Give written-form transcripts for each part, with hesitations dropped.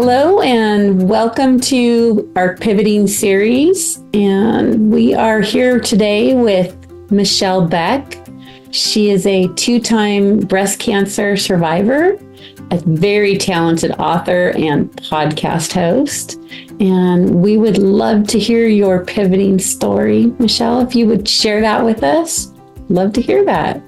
Hello and welcome to our pivoting series. And we are here today with Michelle Beck. She is a two-time breast cancer survivor, a very talented author and podcast host. And we would love to hear your pivoting story. Michelle, if you would share that with us, love to hear that.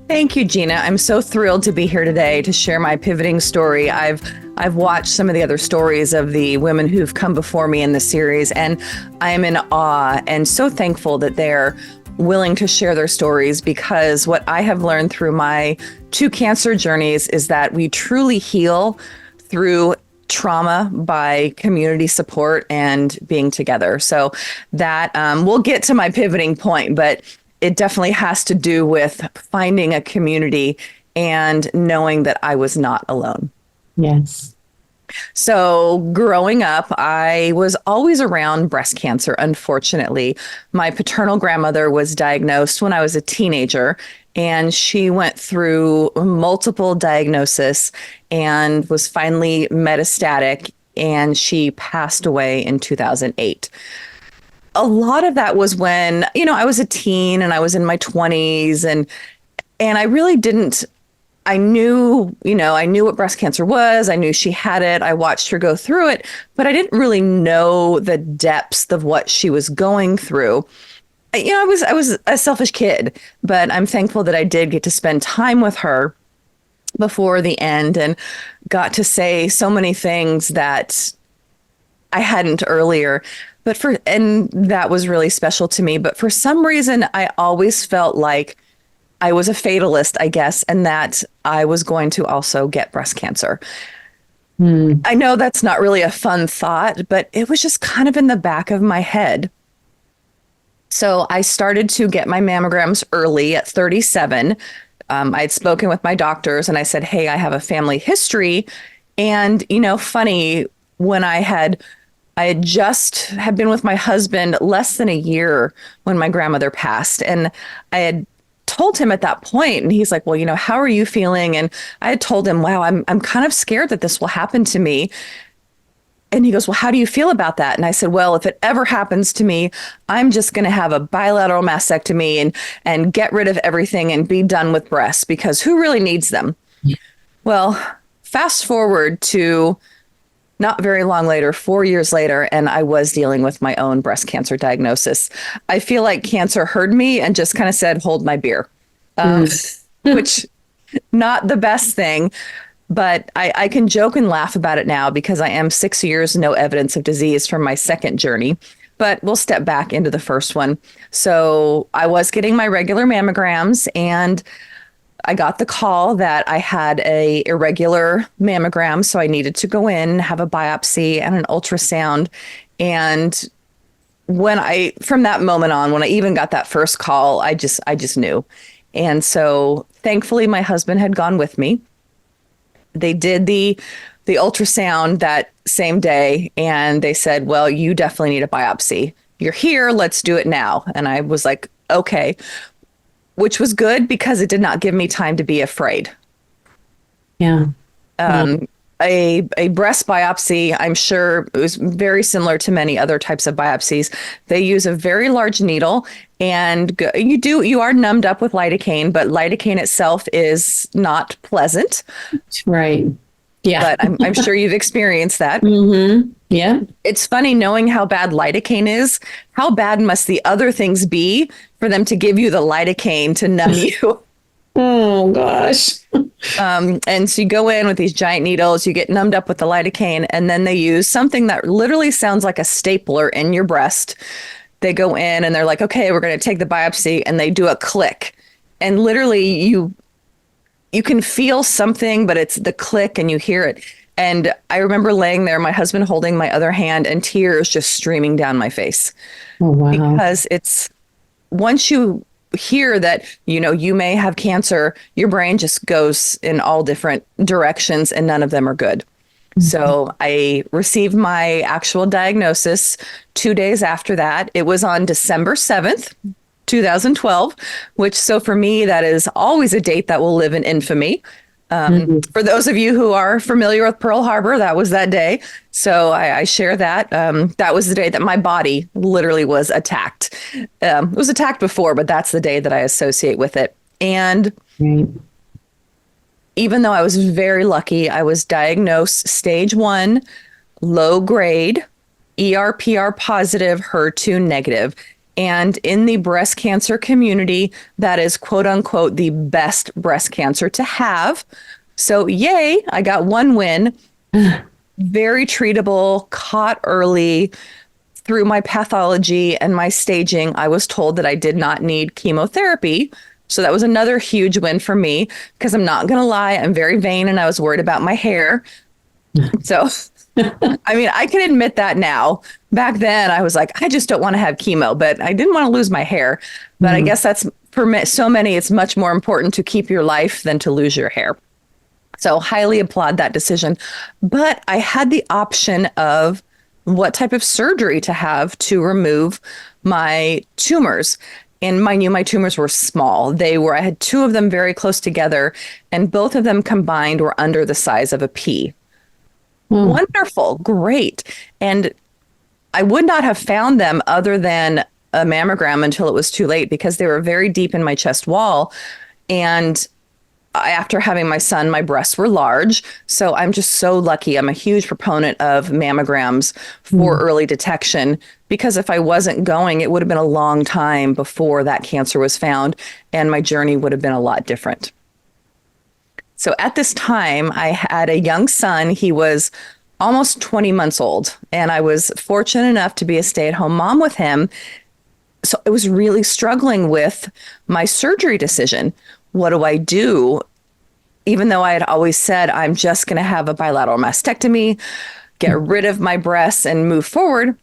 Thank you, Gina. I'm so thrilled to be here today to share my pivoting story. I've watched some of the other stories of the women who've come before me in the series, and I am in awe and so thankful that they're willing to share their stories, because what I have learned through my two cancer journeys is that we truly heal through trauma by community support and being together. So that we'll get to my pivoting point, but it definitely has to do with finding a community and knowing that I was not alone. Yes. So growing up, I was always around breast cancer. Unfortunately, my paternal grandmother was diagnosed when I was a teenager, and she went through multiple diagnoses and was finally metastatic, and she passed away in 2008. A lot of that was when, I was a teen and I was in my 20s, and I really didn't. I knew what breast cancer was. I knew she had it. I watched her go through it, but I didn't really know the depths of what she was going through. I was a selfish kid, but I'm thankful that I did get to spend time with her before the end and got to say so many things that I hadn't earlier. And that was really special to me. But for some reason, I always felt like I was a fatalist, I guess, and that I was going to also get breast cancer. I know that's not really a fun thought, but it was just kind of in the back of my head. So I started to get my mammograms early at 37. I'd spoken with my doctors and I said, hey, I have a family history. And, funny, when I had just had been with my husband less than a year when my grandmother passed. And I had told him at that point, and he's like, well, how are you feeling? And I had told him, wow, I'm kind of scared that this will happen to me. And he goes, well, how do you feel about that? And I said, well, if it ever happens to me, I'm just going to have a bilateral mastectomy and get rid of everything and be done with breasts, because who really needs them? Yeah. Well, fast forward to not very long later, 4 years later, and I was dealing with my own breast cancer diagnosis. I feel like cancer heard me and just kind of said, hold my beer, which not the best thing. But I can joke and laugh about it now because I am 6 years, no evidence of disease from my second journey. But we'll step back into the first one. So I was getting my regular mammograms, and I got the call that I had a irregular mammogram, so I needed to go in, have a biopsy and an ultrasound. And from that moment on, when I even got that first call, I just knew. And so thankfully my husband had gone with me. They did the ultrasound that same day, and they said, well, you definitely need a biopsy. You're here, let's do it now. And I was like, okay. Which was good because it did not give me time to be afraid. Yeah. A breast biopsy, I'm sure it was very similar to many other types of biopsies. They use a very large needle, and you are numbed up with lidocaine, but lidocaine itself is not pleasant. Right. Yeah. But I'm sure you've experienced that. Mm-hmm. Yeah. It's funny knowing how bad lidocaine is. How bad must the other things be for them to give you the lidocaine to numb you? Oh, gosh. And so you go in with these giant needles, you get numbed up with the lidocaine, and then they use something that literally sounds like a stapler in your breast. They go in and they're like, okay, we're going to take the biopsy, and they do a click. And literally you can feel something, but it's the click and you hear it. And I remember laying there, my husband holding my other hand, and tears just streaming down my face. Oh, wow. Because it's once you hear that, you may have cancer, your brain just goes in all different directions and none of them are good. Mm-hmm. So I received my actual diagnosis 2 days after that. It was on December 7th, 2012, which so for me, that is always a date that will live in infamy. Mhm. For those of you who are familiar with Pearl Harbor, that was that day. So I share that. That was the day that my body literally was attacked. It was attacked before, but that's the day that I associate with it. And Right. even though I was very lucky, I was diagnosed stage 1, low grade, ERPR positive, HER2 negative. And in the breast cancer community, that is quote unquote the best breast cancer to have. So, yay, I got one win. Very treatable, caught early. Through my pathology and my staging, I was told that I did not need chemotherapy. So that was another huge win for me because I'm not going to lie, I'm very vain and I was worried about my hair. So, I mean, I can admit that now. Back then, I was like, I just don't want to have chemo, but I didn't want to lose my hair. But I Mhm. guess that's for so many, it's much more important to keep your life than to lose your hair. So, highly applaud that decision. But I had the option of what type of surgery to have to remove my tumors. And mind you, my tumors were small. I had two of them very close together, and both of them combined were under the size of a pea. Oh, Wonderful, great. And I would not have found them other than a mammogram until it was too late because they were very deep in my chest wall. And after having my son, my breasts were large. So I'm just so lucky. I'm a huge proponent of mammograms for mm, early detection because if I wasn't going, it would have been a long time before that cancer was found and my journey would have been a lot different. So at this time, I had a young son. He was almost 20 months old, and I was fortunate enough to be a stay at home mom with him. So I was really struggling with my surgery decision. What do I do? Even though I had always said, I'm just going to have a bilateral mastectomy, get rid of my breasts and move forward,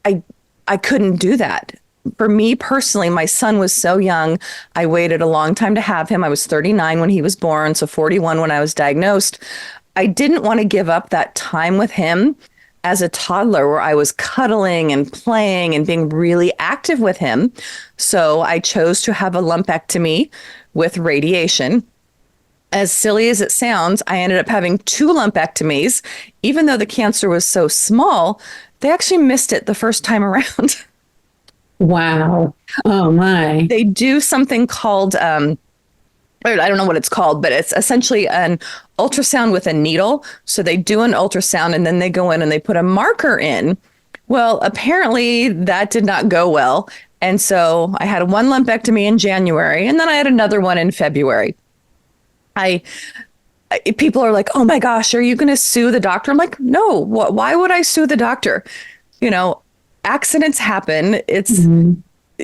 I, I couldn't do that. For me personally, my son was so young. I waited a long time to have him. I was 39 when he was born, so 41 when I was diagnosed. I didn't want to give up that time with him as a toddler where I was cuddling and playing and being really active with him. So I chose to have a lumpectomy with radiation. As silly as it sounds, I ended up having two lumpectomies. Even though the cancer was so small, they actually missed it the first time around. wow. Oh my. They do something called I don't know what it's called, but it's essentially an ultrasound with a needle. So they do an ultrasound and then they go in and they put a marker in. Well, apparently that did not go well. And so I had one lumpectomy in January and then I had another one in February. I People are like, "Oh my gosh, are you going to sue the doctor?" I'm like, "No, why would I sue the doctor?" You know, accidents happen. It's Mhm.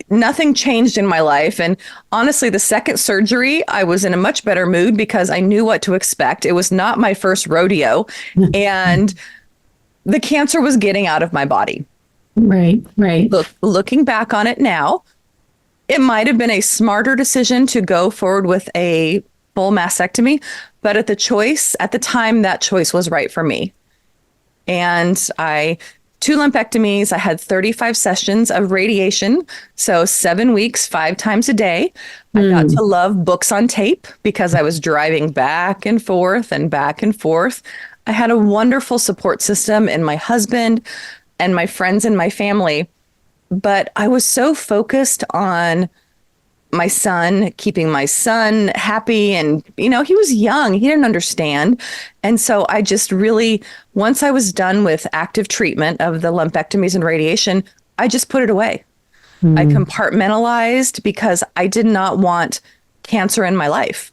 nothing changed in my life. And honestly, the second surgery, I was in a much better mood because I knew what to expect. It was not my first rodeo. And the cancer was getting out of my body. Right, right. Looking back on it now, it might have been a smarter decision to go forward with a full mastectomy, but at the time, that choice was right for me. And I two lumpectomies. I had 35 sessions of radiation, so 7 weeks, 5 times a day. I got Mm, to love books on tape because I was driving back and forth and back and forth. I had a wonderful support system in my husband and my friends and my family, but I was so focused on my son, keeping my son happy. And, he was young, he didn't understand. And so I just really, once I was done with active treatment of the lumpectomies and radiation, I just put it away. I mm, compartmentalized because I did not want cancer in my life.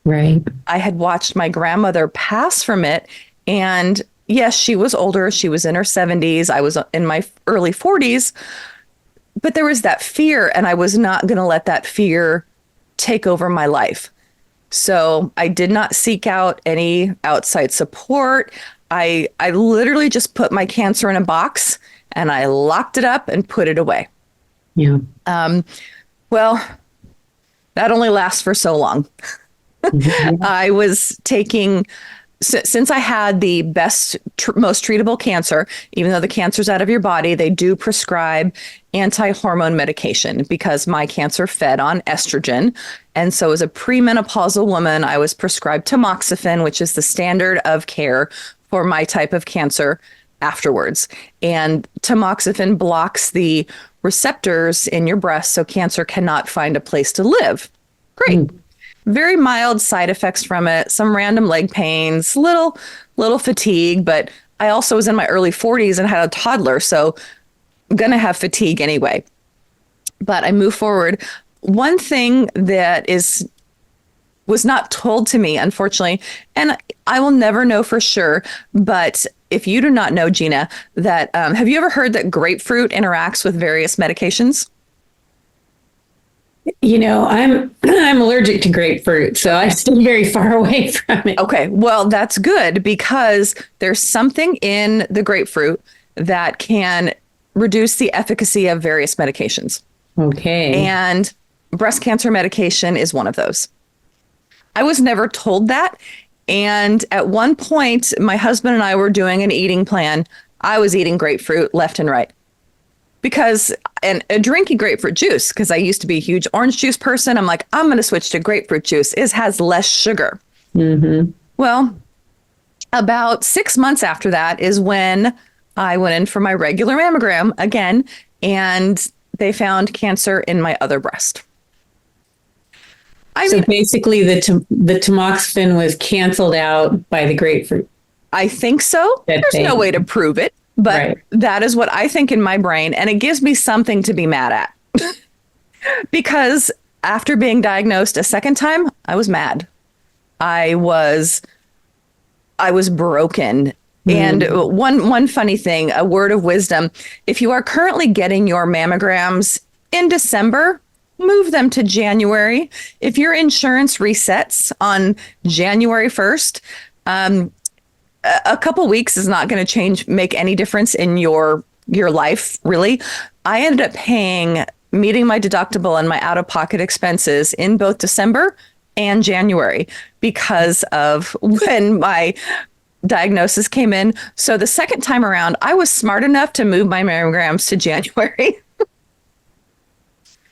right. I had watched my grandmother pass from it. And yes, she was older. She was in her 70s. I was in my early 40s. But there was that fear, and I was not going to let that fear take over my life. So I did not seek out any outside support. I literally just put my cancer in a box and I locked it up and put it away. Yeah. Well, that only lasts for so long. Mhm. I was taking since I had the best, most treatable cancer, even though the cancer's out of your body, they do prescribe anti-hormone medication because my cancer fed on estrogen. And so as a premenopausal woman, I was prescribed tamoxifen, which is the standard of care for my type of cancer afterwards. And tamoxifen blocks the receptors in your breast so cancer cannot find a place to live. Great. Very mild side effects from it, some random leg pains, little fatigue, but I also was in my early 40s and had a toddler, so I'm going to have fatigue anyway. But I move forward. One thing that was not told to me, unfortunately, and I will never know for sure, but if you do not know, Gina, that have you ever heard that grapefruit interacts with various medications? I'm allergic to grapefruit, so I stay very far away from it. Okay, well, that's good because there's something in the grapefruit that can reduce the efficacy of various medications. Okay. And breast cancer medication is one of those. I was never told that. And at one point, my husband and I were doing an eating plan. I was eating grapefruit left and right and drinking grapefruit juice because I used to be a huge orange juice person. I'm like, I'm going to switch to grapefruit juice. It has less sugar. Mm-hmm. Well, about 6 months after that is when I went in for my regular mammogram again, and they found cancer in my other breast. So basically, the tamoxifen was canceled out by the grapefruit. I think so. There's no way to prove it, but that is what I think in my brain, and it gives me something to be mad at. Because after being diagnosed a second time, I was mad. I was broken. And one funny thing, a word of wisdom, if you are currently getting your mammograms in December, move them to January. If your insurance resets on January 1st, a couple weeks is not going to make any difference in your life, really. I ended up meeting my deductible and my out-of-pocket expenses in both December and January because of when my diagnosis came in. So the second time around, I was smart enough to move my mammograms to January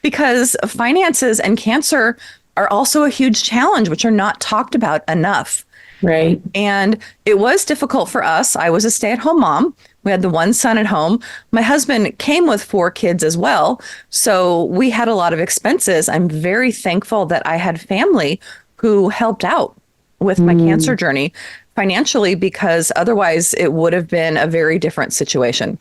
because finances and cancer are also a huge challenge, which are not talked about enough. Right. And it was difficult for us. I was a stay-at-home mom. We had the one son at home. My husband came with 4 kids as well. So we had a lot of expenses. I'm very thankful that I had family who helped out with my cancer journey financially, because otherwise it would have been a very different situation.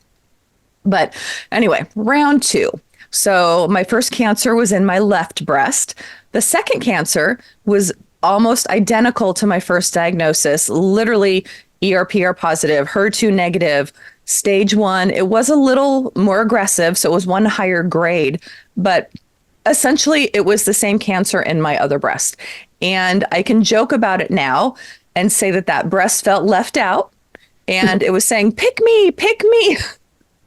But anyway, round 2. So my first cancer was in my left breast. The second cancer was almost identical to my first diagnosis, literally ER/PR positive, HER2 negative, stage 1. It was a little more aggressive, so it was one higher grade, but essentially it was the same cancer in my other breast. And I can joke about it now and say that breast felt left out and it was saying, pick me, pick me.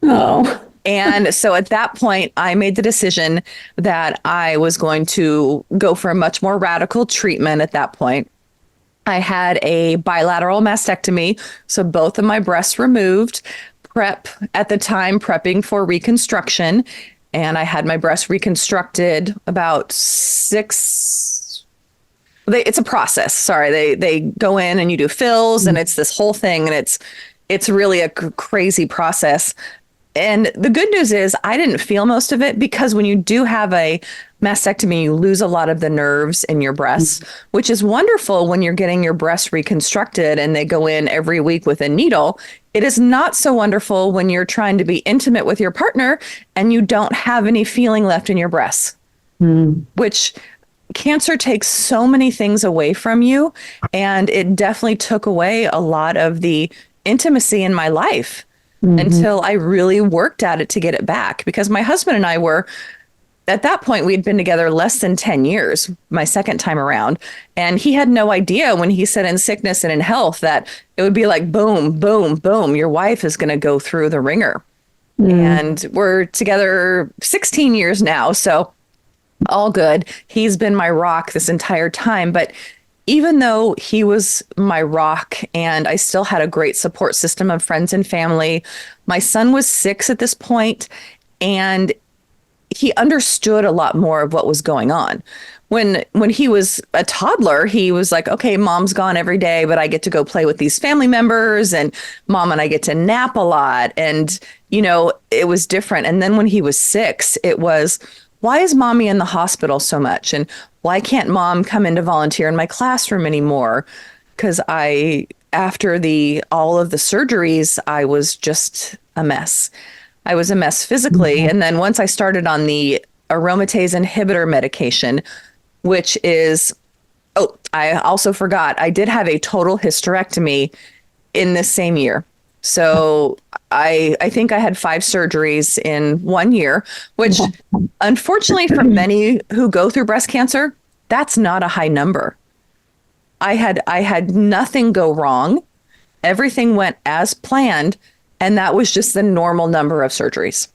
Oh. And so at that point, I made the decision that I was going to go for a much more radical treatment at that point. I had a bilateral mastectomy, so both of my breasts removed, at the time prepping for reconstruction. And I had my breast reconstructed about 6. It's a process. Sorry, they go in and you do fills, and it's this whole thing, and it's really a crazy process. And the good news is I didn't feel most of it, because when you do have a mastectomy, you lose a lot of the nerves in your breasts, which is wonderful when you're getting your breasts reconstructed and they go in every week with a needle. It is not so wonderful when you're trying to be intimate with your partner and you don't have any feeling left in your breasts, which cancer takes so many things away from you. And it definitely took away a lot of the intimacy in my life. Until I really worked at it to get it back. Because my husband and I were, at that point, we had been together less than 10 years, my second time around. And he had no idea when he said in sickness and in health that it would be like, boom, boom, boom, your wife is going to go through the ringer. And we're together 16 years now. So all good. He's been my rock this entire time. But even though he was my rock and I still had a great support system of friends and family, my son was 6 at this point, and he understood a lot more of what was going on. When he was a toddler, he was like, okay, mom's gone every day, but I get to go play with these family members, and mom and I get to nap a lot. And, it was different. And then when he was 6, it was, why is mommy in the hospital so much? And why can't mom come in to volunteer in my classroom anymore? Because after all of the surgeries, I was just a mess. I was a mess physically. Mhm. And then once I started on the aromatase inhibitor medication, which is, oh, I also forgot, I did have a total hysterectomy in this same year. So I think I had 5 surgeries in 1 year, which unfortunately for many who go through breast cancer, that's not a high number. I had nothing go wrong. Everything went as planned, and that was just the normal number of surgeries.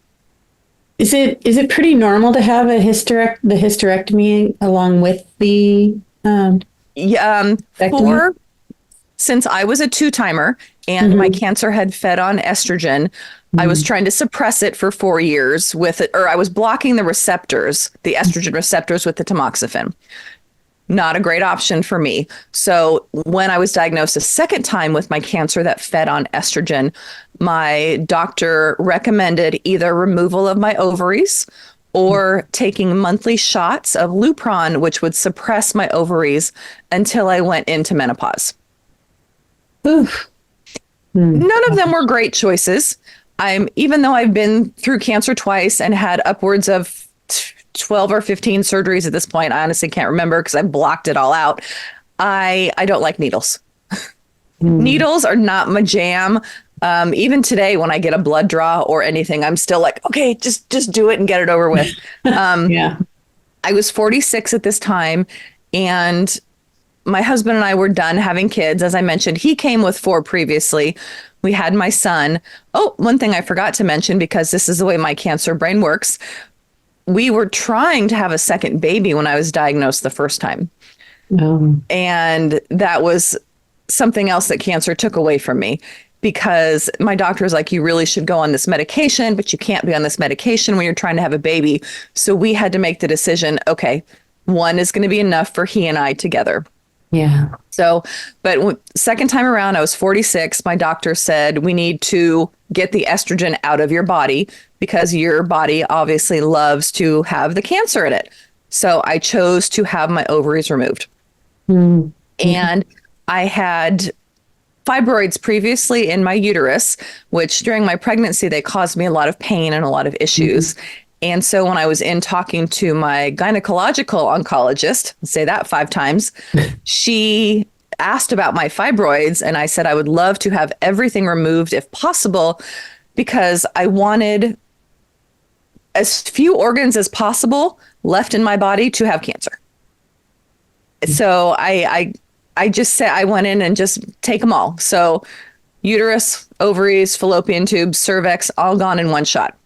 Is it pretty normal to have the hysterectomy along with the Yeah, vasectomy? since I was a 2-timer and my Hmm. cancer had fed on estrogen, I was trying to suppress it for 4 years with it, or I was blocking the receptors, the estrogen receptors with the tamoxifen. Not a great option for me. So when I was diagnosed a second time with my cancer that fed on estrogen, my doctor recommended either removal of my ovaries or taking monthly shots of Lupron, which would suppress my ovaries until I went into menopause. Oof. Hmm. None of them were great choices. Even though I've been through cancer twice and had upwards of 12 or 15 surgeries at this point, I honestly can't remember because I blocked it all out. I don't like needles. Hmm. Needles are not my jam. Even today, when I get a blood draw or anything, I'm still like, okay, just do it and get it over with. Um, Yeah. I was 46 at this time, and my husband and I were done having kids. As I mentioned, he came with 4 previously. We had my son. Oh, one thing I forgot to mention, because this is the way my cancer brain works. We were trying to have a second baby when I was diagnosed the first time. Um, And that was something else that cancer took away from me, because my doctor was like, you really should go on this medication, but you can't be on this medication when you're trying to have a baby. So we had to make the decision, okay, one is going to be enough for he and I together. yeah. So, but second time around, I was 46. My doctor said, we need to get the estrogen out of your body because your body obviously loves to have the cancer in it. So I chose to have my ovaries removed. Hmm. And I had fibroids previously in my uterus, which during my pregnancy, they caused me a lot of pain and a lot of issues. And so when I was in talking to my gynecological oncologist, say that 5 times, she asked about my fibroids. And I said, I would love to have everything removed if possible, because I wanted as few organs as possible left in my body to have cancer. So I just said, I went in and just take them all. So uterus, ovaries, fallopian tubes, cervix, all gone in one shot.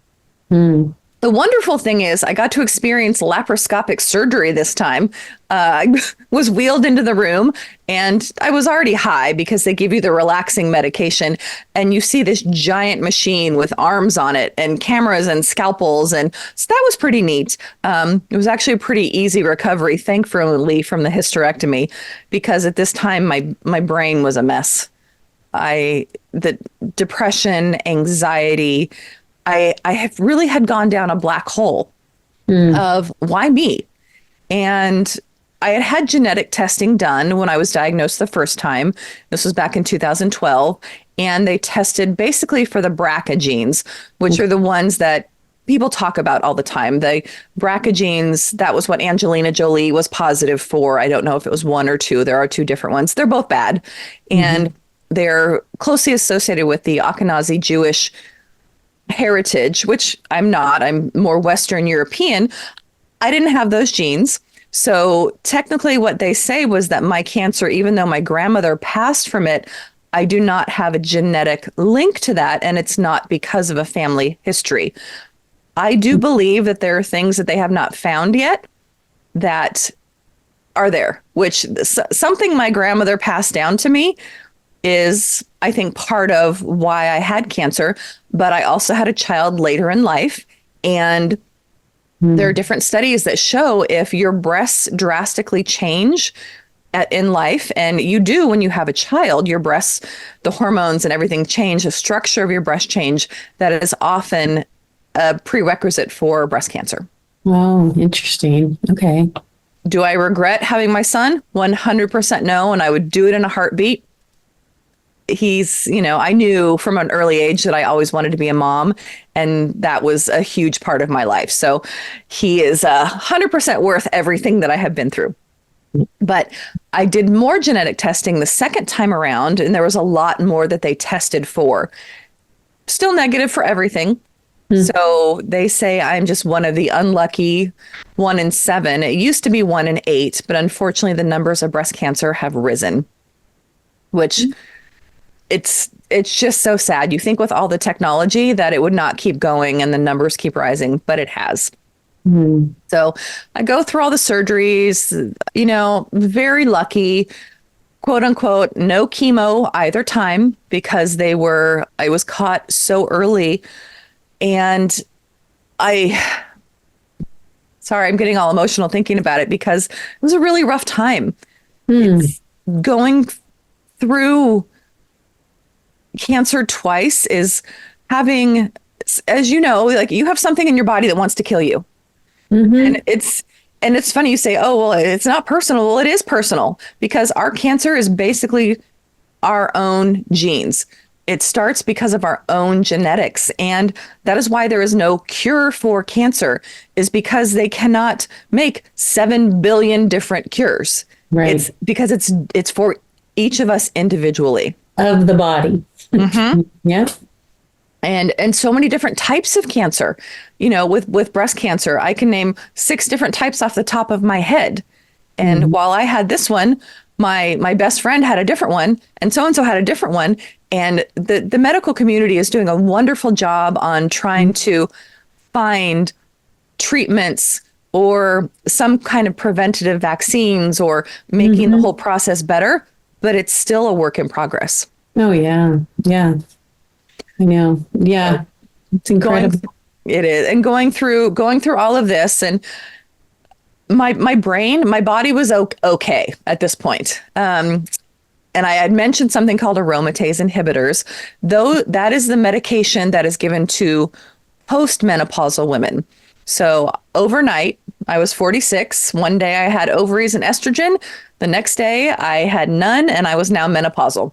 Hmm. The wonderful thing is I got to experience laparoscopic surgery this time. I was wheeled into the room, and I was already high because they give you the relaxing medication. And you see this giant machine with arms on it and cameras and scalpels. And so that was pretty neat. It was actually a pretty easy recovery, thankfully, from the hysterectomy, because at this time my brain was a mess. The depression, anxiety, I have really had gone down a black hole Hmm. of why me? And I had had genetic testing done when I was diagnosed the first time. This was back in 2012. And they tested basically for the BRCA genes, which are the ones that people talk about all the time. The BRCA genes, that was what Angelina Jolie was positive for. I don't know if it was 1 or 2. There are 2 different ones. They're both bad. And they're closely associated with the Ashkenazi Jewish heritage, which I'm not. I'm more Western European. I didn't have those genes. So technically, what they say was that my cancer, even though my grandmother passed from it, I do not have a genetic link to that. And it's not because of a family history. I do believe that there are things that they have not found yet that are there, which something my grandmother passed down to me is, I think, part of why I had cancer. But I also had a child later in life. And there are Mm. different studies that show if your breasts drastically change in life, and you do when you have a child, your breasts, the hormones and everything change, the structure of your breast change, that is often a prerequisite for breast cancer. Oh, interesting. Okay. Do I regret having my son? 100% no, and I would do it in a heartbeat. I knew from an early age that I always wanted to be a mom, and that was a huge part of my life. So he is 100% worth everything that I have been through. But I did more genetic testing the second time around, and there was a lot more that they tested for. Still negative for everything. Mm. So they say I'm just one of the unlucky 1 in 7. It used to be 1 in 8, but unfortunately, the numbers of breast cancer have risen, which it's just so sad. You think with all the technology that it would not keep going and the numbers keep rising, but it has. Mm. So I go through all the surgeries, very lucky, quote unquote, no chemo either time because I was caught so early. And I, sorry, I'm getting all emotional thinking about it because it was a really rough time. Mm. It's going through cancer twice is having, as you know, like you have something in your body that wants to kill you. Hmm. And it's funny you say, oh, well, it's not personal. Well, it is personal because our cancer is basically our own genes. It starts because of our own genetics. And that is why there is no cure for cancer, is because they cannot make 7 billion different cures. Right. It's because it's for each of us individually. Of the body. Mhm. Yeah. And so many different types of cancer. With breast cancer, I can name 6 different types off the top of my head. And Mhm. while I had this one, my best friend had a different one, and so had a different one. And the medical community is doing a wonderful job on trying to find treatments or some kind of preventative vaccines or making the Mhm. whole process better, but it's still a work in progress. Oh, yeah. Yeah. I know. So Yeah. It's going incredible. it is, and going through all of this, and my brain, my body was okay at this point. And I had mentioned something called aromatase inhibitors. Though that is the medication that is given to postmenopausal women. So overnight, I was 46. One day I had ovaries and estrogen. The next day I had none, and I was now menopausal.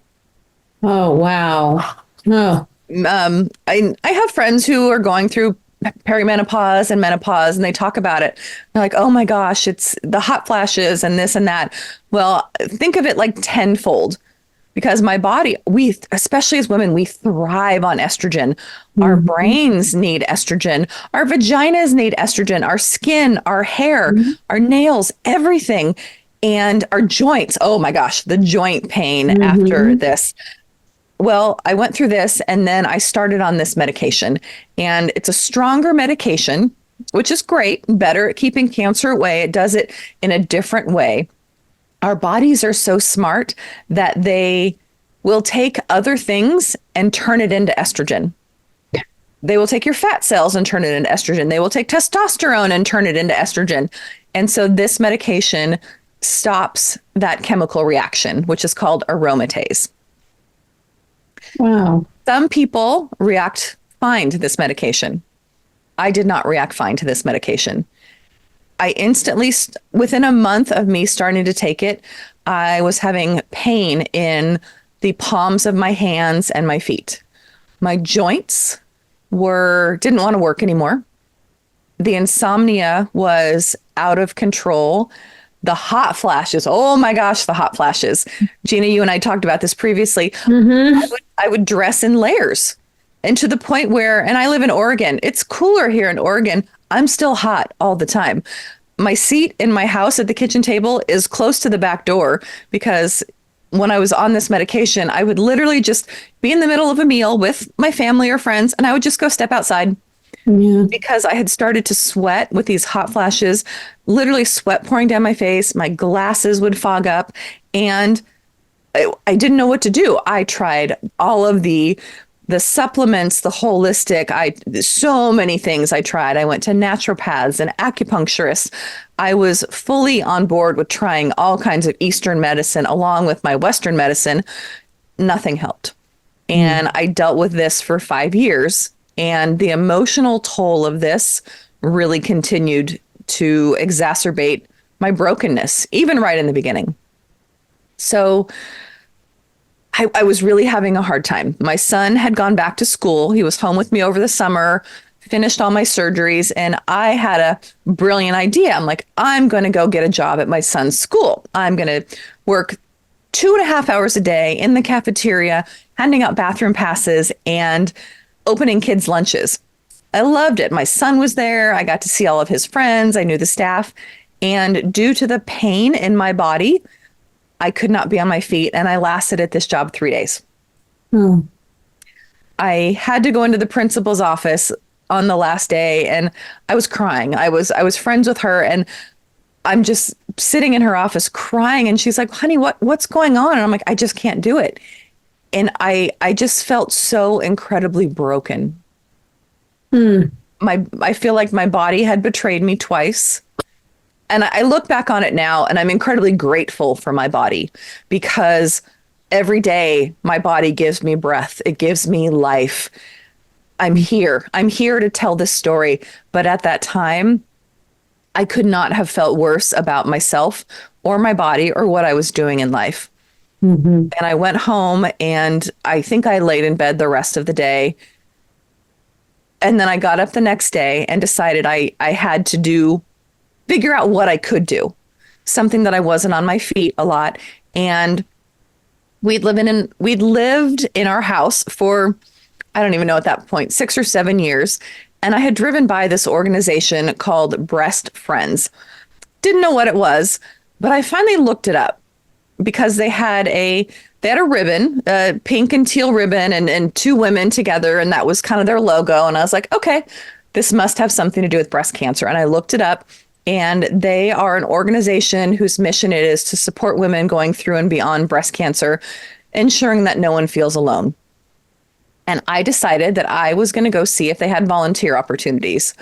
Oh, wow. Oh, I have friends who are going through perimenopause and menopause, and they talk about it. They're like, oh my gosh, it's the hot flashes and this and that. Well, think of it like tenfold, because my body, especially as women, we thrive on estrogen. Our mhm. brains need estrogen. Our vaginas need estrogen. Our skin, our hair, Mhm. our nails, everything. And our joints. Oh my gosh, the joint pain after Mhm. this. Well, I went through this and then I started on this medication. And it's a stronger medication, which is great, better at keeping cancer away. It does it in a different way. Our bodies are so smart that they will take other things and turn it into estrogen. They will take your fat cells and turn it into estrogen. They will take testosterone and turn it into estrogen. And so this medication stops that chemical reaction, which is called aromatase. Wow. Some people react fine to this medication. I did not react fine to this medication. I instantly, within a month of me starting to take it, I was having pain in the palms of my hands and my feet. My joints didn't want to work anymore. The insomnia was out of control. The hot flashes, oh my gosh, the hot flashes. Gina, you and I talked about this previously. Hmm. I would dress in layers, and to the point where, and I live in Oregon, it's cooler here in Oregon. I'm still hot all the time. My seat in my house at the kitchen table is close to the back door because when I was on this medication, I would literally just be in the middle of a meal with my family or friends, and I would just go step outside Yeah. because I had started to sweat with these hot flashes, literally sweat pouring down my face. My glasses would fog up, and I didn't know what to do. I tried all of the supplements, the holistic. So many things I tried. I went to naturopaths and acupuncturists. I was fully on board with trying all kinds of Eastern medicine along with my Western medicine. Nothing helped. Mm. And I dealt with this for 5 years. And the emotional toll of this really continued to exacerbate my brokenness, even right in the beginning. So I was really having a hard time. My son had gone back to school. He was home with me over the summer, finished all my surgeries, and I had a brilliant idea. I'm like, I'm going to go get a job at my son's school. I'm going to work 2.5 hours a day in the cafeteria, handing out bathroom passes and opening kids' lunches. I loved it. My son was there. I got to see all of his friends. I knew the staff. And due to the pain in my body, I could not be on my feet. And I lasted at this job 3 days. Oh. I had to go into the principal's office on the last day and I was crying. I was friends with her and I'm just sitting in her office crying and she's like, "Honey, what's going on?" And I'm like, "I just can't do it." And I just felt so incredibly broken. Mm. I feel like my body had betrayed me twice. And I look back on it now and I'm incredibly grateful for my body because every day my body gives me breath. It gives me life. I'm here. I'm here to tell this story. But at that time, I could not have felt worse about myself or my body or what I was doing in life. Hmm. And I went home and I think I laid in bed the rest of the day. And then I got up the next day and decided I had to figure out what I could do, something that I wasn't on my feet a lot. And we'd lived in our house for, I don't even know at that point, 6 or 7 years. And I had driven by this organization called Breast Friends. Didn't know what it was, but I finally looked it up because they had a ribbon, a pink and teal ribbon, and two women together, and that was kind of their logo. And I was like, okay, this must have something to do with breast cancer. And I looked it up, and they are an organization whose mission it is to support women going through and beyond breast cancer, ensuring that no one feels alone. And I decided that I was going to go see if they had volunteer opportunities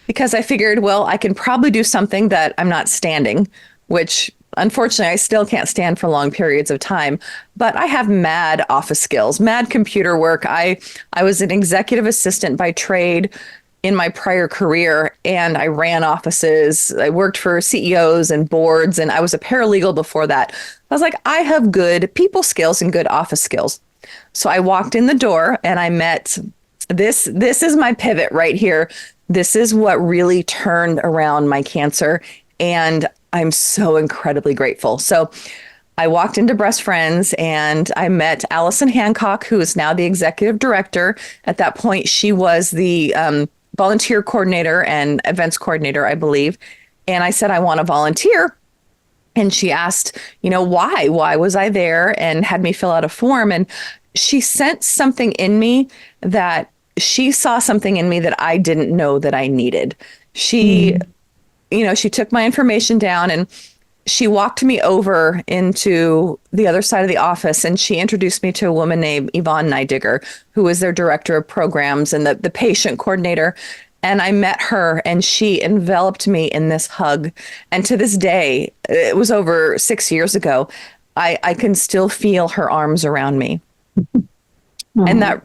because I figured, well, I can probably do something that I'm not standing, which unfortunately I still can't stand for long periods of time, but I have mad office skills, mad computer work. I was an executive assistant by trade in my prior career and I ran offices. I worked for CEOs and boards and I was a paralegal before that. I was like, I have good people skills and good office skills. So I walked in the door and I met this is my pivot right here. This is what really turned around my cancer. And I'm so incredibly grateful. So I walked into Breast Friends and I met Allison Hancock, who is now the executive director. At that point, she was the volunteer coordinator and events coordinator, I believe. And I said, I want to volunteer. And she asked, why? Why was I there? And had me fill out a form. And she sensed something in me that she saw something in me that I didn't know that I needed. She, she took my information down and she walked me over into the other side of the office and she introduced me to a woman named Yvonne Neidigger, who was their director of programs and the patient coordinator. And I met her and she enveloped me in this hug. And to this day, it was over 6 years ago, I can still feel her arms around me. And Oh.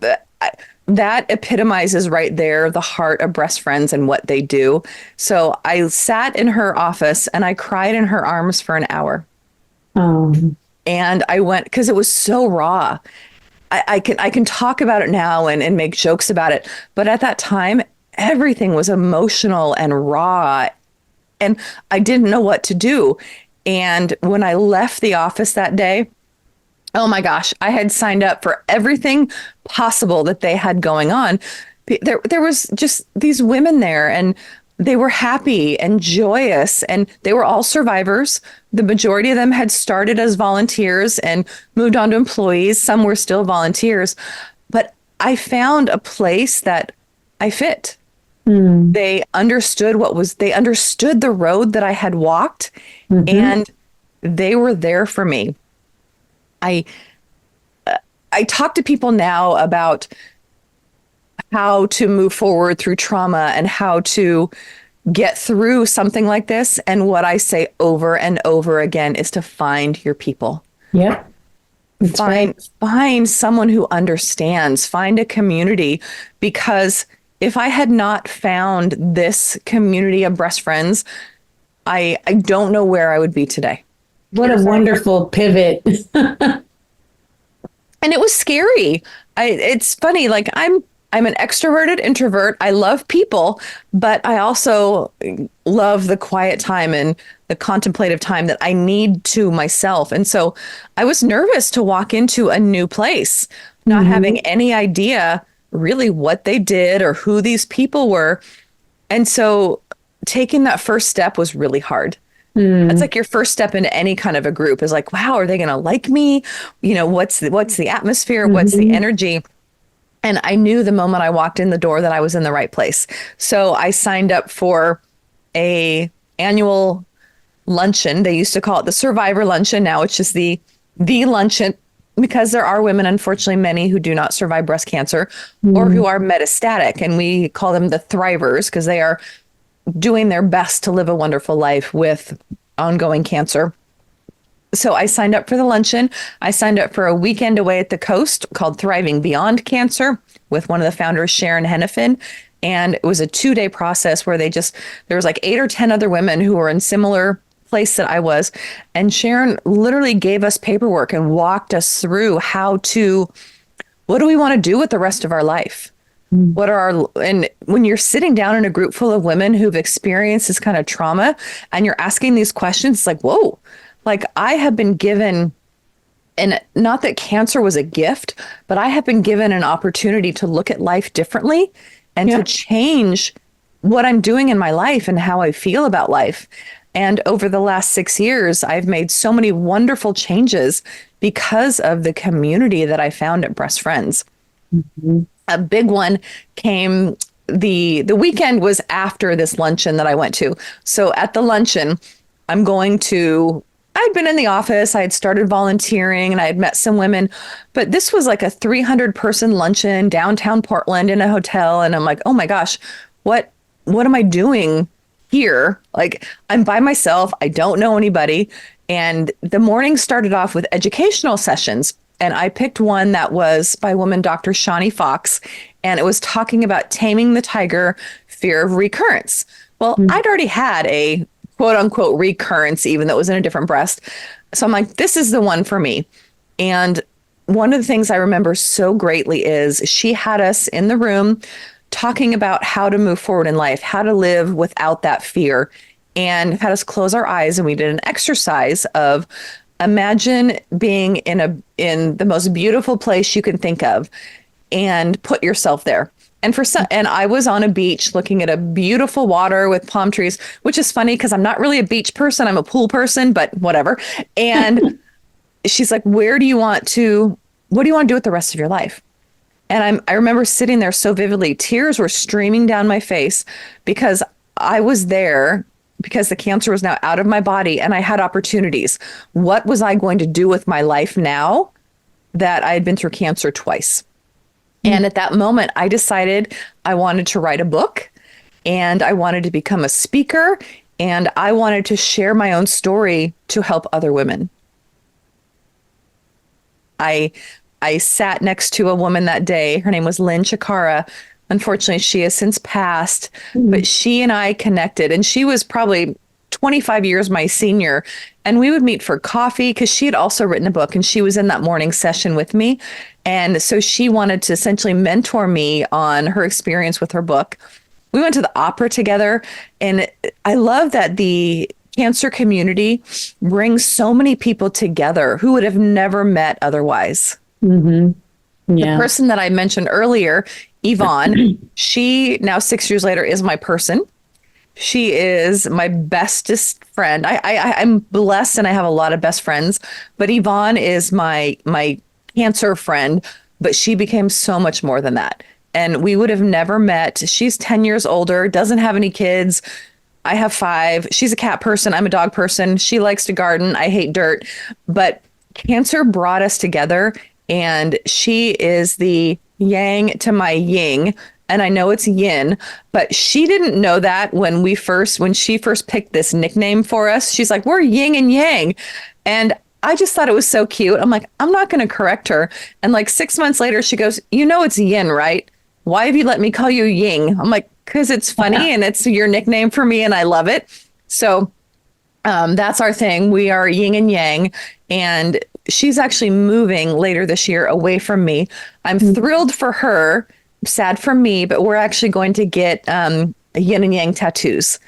that epitomizes right there the heart of Breast Friends and what they do. So I sat in her office and I cried in her arms for an hour. Oh. And I went because it was so raw. I can talk about it now and make jokes about it. But at that time, everything was emotional and raw. And I didn't know what to do. And when I left the office that day, oh my gosh, I had signed up for everything possible that they had going on. There was just these women there and they were happy and joyous and they were all survivors. The majority of them had started as volunteers and moved on to employees. Some were still volunteers, but I found a place that I fit. Mm. They understood the road that I had walked, Hmm. and they were there for me. I I talk to people now about how to move forward through trauma and how to get through something like this. And what I say over and over again is to find your people. Yep. That's right. Find someone who understands, find a community, because if I had not found this community of breast friends, I don't know where I would be today. What a wonderful pivot. And it was scary. It's funny, like I'm an extroverted introvert. I love people, but I also love the quiet time and the contemplative time that I need to myself. And so I was nervous to walk into a new place, not having Hmm. any idea really what they did or who these people were. And so taking that first step was really hard. That's Mm. like your first step into any kind of a group is like, wow, are they going to like me? What's the atmosphere? What's the Hmm. energy? And I knew the moment I walked in the door that I was in the right place. So I signed up for a annual luncheon. They used to call it the Survivor Luncheon. Now it's just the luncheon, because there are women, unfortunately, many who do not survive breast cancer or who Mm. are metastatic. And we call them the thrivers because they are doing their best to live a wonderful life with ongoing cancer. So I signed up for the luncheon. I signed up for a weekend away at the coast called Thriving Beyond Cancer with one of the founders, Sharon Hennepin. And it was a 2-day process where there was like 8 or 10 other women who were in similar place that I was. And Sharon literally gave us paperwork and walked us through what do we want to do with the rest of our life? And when you're sitting down in a group full of women who've experienced this kind of trauma and you're asking these questions, it's like, whoa, like I have been given, and not that cancer was a gift, but I have been given an opportunity to look at life differently and to Yep. change what I'm doing in my life and how I feel about life. And over the last 6 years, I've made so many wonderful changes because of the community that I found at Breast Friends. Mhm. A big one came the weekend was after this luncheon that I went to. So at the luncheon, I'm going to I'd been in the office, I had started volunteering and I had met some women, but this was like a 300-person luncheon downtown Portland in a hotel, and I'm like, "Oh my gosh, what what am I doing here? Like I'm by myself, I don't know anybody." And the morning started off with educational sessions. And I picked one that was by woman Dr. Shawnee Fox, and it was talking about taming the tiger, fear of recurrence. Well, Mm. I'd already had a quote unquote recurrence, even though it was in a different breast. So I'm like, this is the one for me. And one of the things I remember so greatly is she had us in the room talking about how to move forward in life, how to live without that fear, and had us close our eyes. And we did an exercise of imagine being in the most beautiful place you can think of and put yourself there. And I was on a beach looking at a beautiful water with palm trees, which is funny because I'm not really a beach person. I'm a pool person, but whatever. And she's like, what do you want to do with the rest of your life? And I remember sitting there so vividly. Tears were streaming down my face because I was there because the cancer was now out of my body and I had opportunities. What was I going to do with my life now that I had been through cancer twice? And at that moment, I decided I wanted to write a book and I wanted to become a speaker and I wanted to share my own story to help other women. I I sat next to a woman that day. Her name was Lynn Chikara. Unfortunately, she has since passed, but Mm. she and I connected, and she was probably 25 years my senior. And we would meet for coffee because she had also written a book and she was in that morning session with me. And so she wanted to essentially mentor me on her experience with her book. We went to the opera together. And I love that the cancer community brings so many people together who would have never met otherwise. Mhm. The Yeah. person that I mentioned earlier, Yvonne, she now 6 years later is my person. She is my bestest friend. I'm blessed and I have a lot of best friends, but Yvonne is my cancer friend, but she became so much more than that. and we would have never met. She's 10 years older, doesn't have any kids. I have 5. She's a cat person. I'm a dog person. She likes to garden. I hate dirt. But cancer brought us together, and she is the yang to my yin. And I know it's yin, but she didn't know that when she first picked this nickname for us. She's like, we're yin and yang. And I just thought it was so cute. I'm like, I'm not going to correct her. And like 6 months later, she goes, it's yin, right? Why have you let me call you Ying? I'm like, because it's funny and it's your nickname for me and I love it. So that's our thing. We are yin and yang. And she's actually moving later this year away from me. I'm thrilled for her, sad for me, but we're actually going to get yin and yang tattoos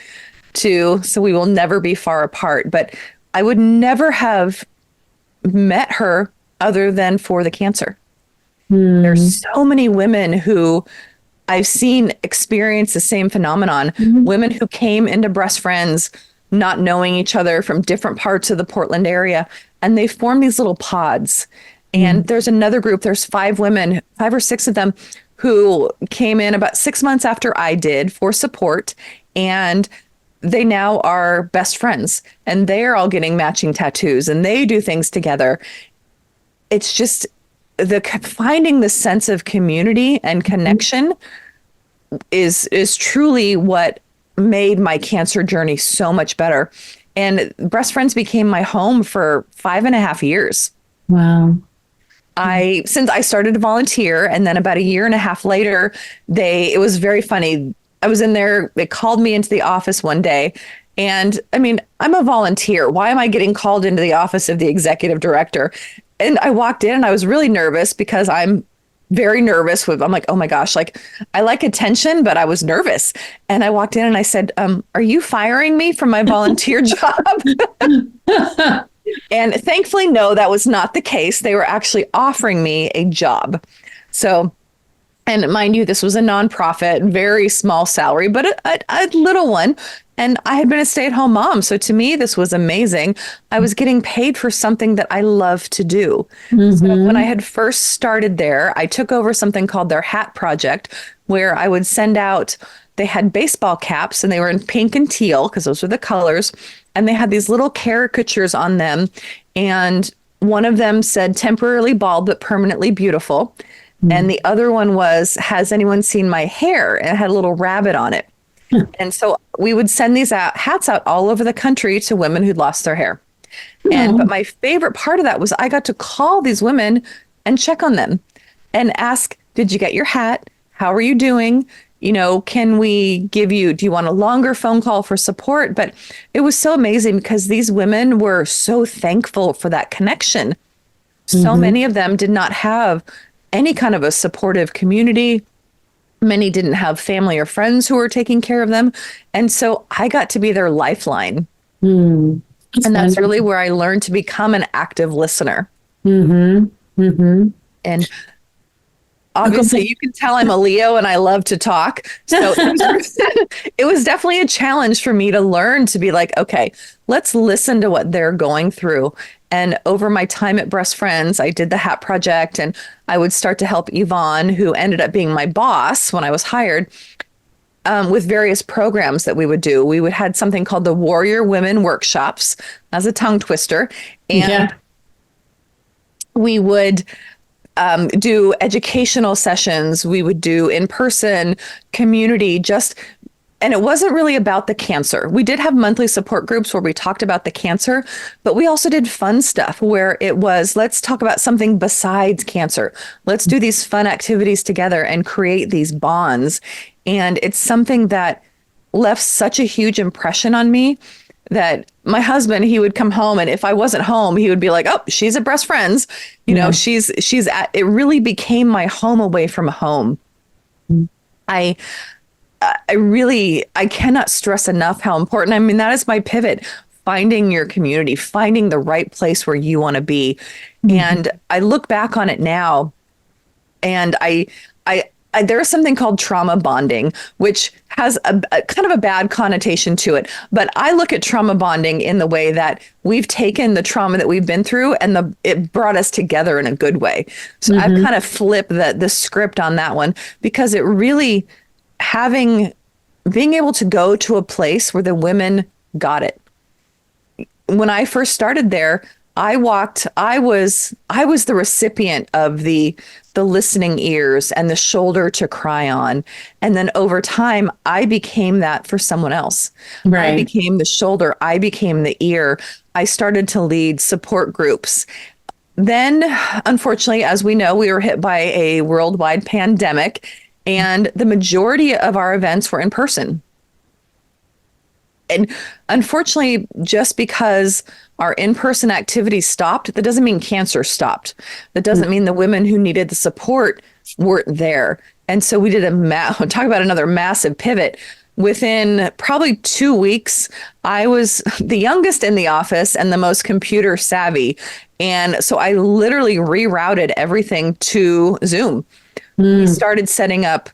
too. So we will never be far apart. But I would never have met her other than for the cancer. There's so many women who I've seen experience the same phenomenon. Women who came into Breast Friends not knowing each other from different parts of the Portland area, and they formed these little pods. And there's another group, there's 5 women, 5 or 6 of them, who came in about 6 months after I did for support. And they now are best friends, and they're all getting matching tattoos, and they do things together. It's just finding the sense of community and connection is truly what made my cancer journey so much better. And Breast Friends became my home for 5.5 years. Wow. Since I started to volunteer, and then about 1.5 years later, it was very funny. I was in there, they called me into the office one day. And I mean, I'm a volunteer. Why am I getting called into the office of the executive director? And I walked in and I was really nervous because I'm very nervous I'm like, oh my gosh, like I like attention, but I was nervous. And I walked in and I said, are you firing me from my volunteer job? And thankfully, no, that was not the case. They were actually offering me a job. So, and mind you, this was a nonprofit, very small salary, but a little one. And I had been a stay-at-home mom. So to me, this was amazing. I was getting paid for something that I love to do. So when I had first started there, I took over something called their hat project, where I would send out, they had baseball caps and they were in pink and teal because those were the colors. And they had these little caricatures on them. And one of them said temporarily bald, but permanently beautiful. And the other one was, has anyone seen my hair? And it had a little rabbit on it. And so we would send these hats out all over the country to women who'd lost their hair. But my favorite part of that was I got to call these women and check on them and ask, did you get your hat? How are you doing? Can we do you want a longer phone call for support? But it was so amazing because these women were so thankful for that connection. So many of them did not have any kind of a supportive community. Many didn't have family or friends who were taking care of them. And so I got to be their lifeline. And that's really where I learned to become an active listener. And obviously you can tell I'm a Leo and I love to talk. So it was definitely a challenge for me to learn to be like, okay, let's listen to what they're going through. And over my time at Breast Friends, I did the hat project, and I would start to help Yvonne, who ended up being my boss when I was hired, with various programs that we would do. We would had something called the Warrior Women Workshops, as a tongue twister. And we would do educational sessions. We would do in-person community, and it wasn't really about the cancer. We did have monthly support groups where we talked about the cancer, but we also did fun stuff where it was, let's talk about something besides cancer. Let's do these fun activities together and create these bonds. And it's something that left such a huge impression on me that my husband, he would come home, and if I wasn't home, he would be like, oh, she's at Breast Friends. She's it really became my home away from home. I cannot stress enough how important. I mean, that is my pivot, finding your community, finding the right place where you want to be. And I look back on it now, and I there is something called trauma bonding, which has a kind of a bad connotation to it. But I look at trauma bonding in the way that we've taken the trauma that we've been through and it brought us together in a good way. So I've kind of flipped the script on that one, because it really being able to go to a place where the women got it. When I first started there, I was the recipient of the listening ears and the shoulder to cry on. And then over time, I became that for someone else. I Right. became the shoulder. I became the ear. I started to lead support groups. Then, unfortunately, as we know, we were hit by a worldwide pandemic, and the majority of our events were in person. And unfortunately, just because our in-person activities stopped, that doesn't mean cancer stopped. That doesn't mean the women who needed the support weren't there. And so we did talk about another massive pivot. Within probably 2 weeks, I was the youngest in the office and the most computer savvy. And so I literally rerouted everything to Zoom. We started setting up,